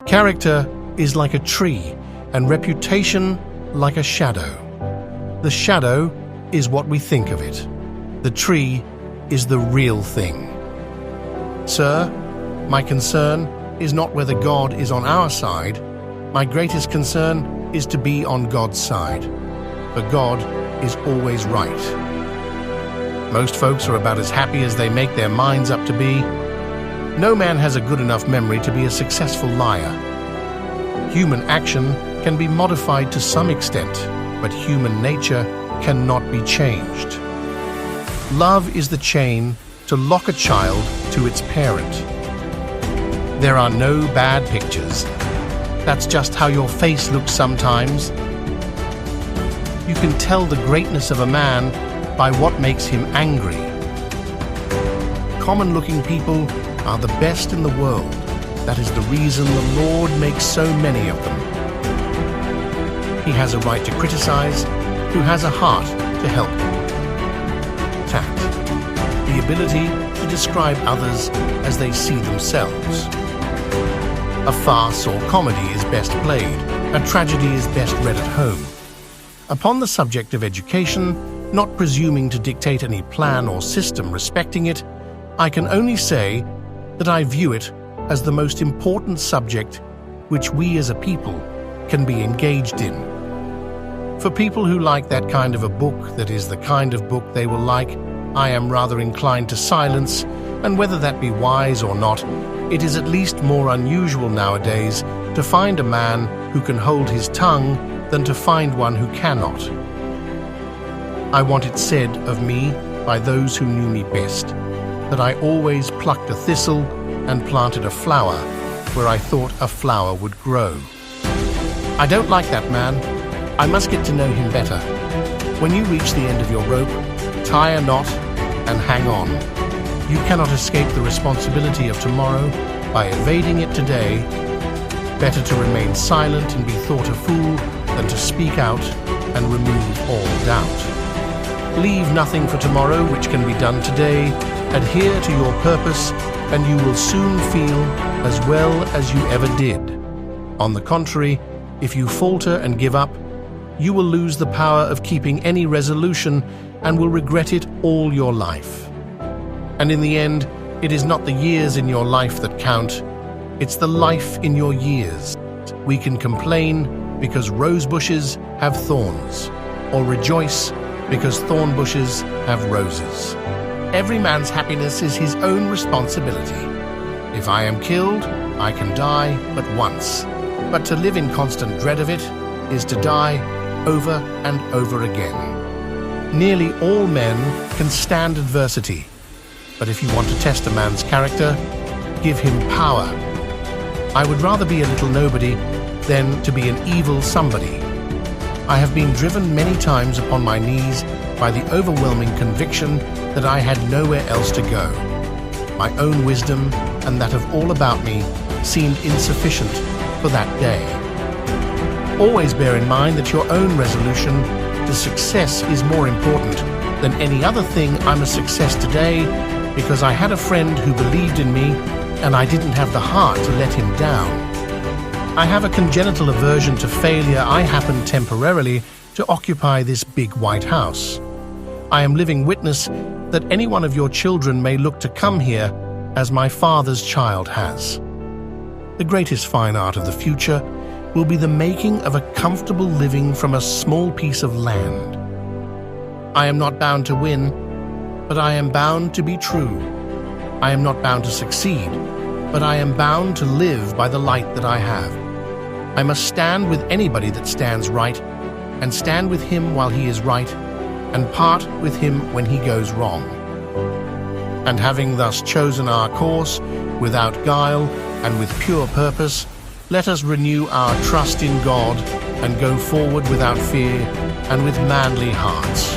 Character is like a tree, and reputation like a shadow. The shadow is what we think of it. The tree is the real thing. Sir, my concern is not whether God is on our side. My greatest concern is to be on God's side. For God is always right. Most folks are about as happy as they make their minds up to be. No man has a good enough memory to be a successful liar. Human action can be modified to some extent, but human nature cannot be changed. Love is the chain to lock a child to its parent. There are no bad pictures. That's just how your face looks sometimes. You can tell the greatness of a man by what makes him angry. Common-looking people are the best in the world. That is the reason the Lord makes so many of them. He has a right to criticize, who has a heart to help. Tact, the ability to describe others as they see themselves. A farce or comedy is best played, a tragedy is best read at home. Upon the subject of education, not presuming to dictate any plan or system respecting it, I can only say that I view it as the most important subject which we as a people can be engaged in. For people who like that kind of a book, that is the kind of book they will like, I am rather inclined to silence, and whether that be wise or not, it is at least more unusual nowadays to find a man who can hold his tongue than to find one who cannot. I want it said of me by those who knew me best, that I always plucked a thistle and planted a flower where I thought a flower would grow. I don't like that man. I must get to know him better. When you reach the end of your rope, tie a knot and hang on. You cannot escape the responsibility of tomorrow by evading it today. Better to remain silent and be thought a fool than to speak out and remove all doubt. Leave nothing for tomorrow which can be done today. Adhere to your purpose, and you will soon feel as well as you ever did. On the contrary, if you falter and give up, you will lose the power of keeping any resolution and will regret it all your life. And in the end, it is not the years in your life that count, it's the life in your years. We can complain because rose bushes have thorns, or rejoice because thorn bushes have roses. Every man's happiness is his own responsibility. If I am killed, I can die but once. But to live in constant dread of it is to die over and over again. Nearly all men can stand adversity. But if you want to test a man's character, give him power. I would rather be a little nobody than to be an evil somebody. I have been driven many times upon my knees by the overwhelming conviction that I had nowhere else to go. My own wisdom and that of all about me seemed insufficient for that day. Always bear in mind that your own resolution to success is more important than any other thing. I'm a success today because I had a friend who believed in me and I didn't have the heart to let him down. I have a congenital aversion to failure. I happen temporarily to occupy this big white house. I am living witness that any one of your children may look to come here as my father's child has. The greatest fine art of the future will be the making of a comfortable living from a small piece of land. I am not bound to win, but I am bound to be true. I am not bound to succeed, but I am bound to live by the light that I have. I must stand with anybody that stands right, and stand with him while he is right, and part with him when he goes wrong. And having thus chosen our course without guile and with pure purpose, let us renew our trust in God and go forward without fear and with manly hearts.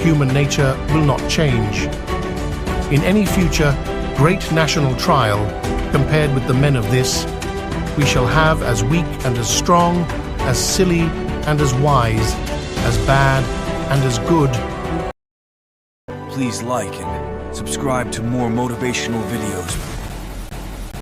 Human nature will not change. In any future great national trial, compared with the men of this, we shall have as weak and as strong, as silly and as wise, as bad and as good. Please like and subscribe to more motivational videos.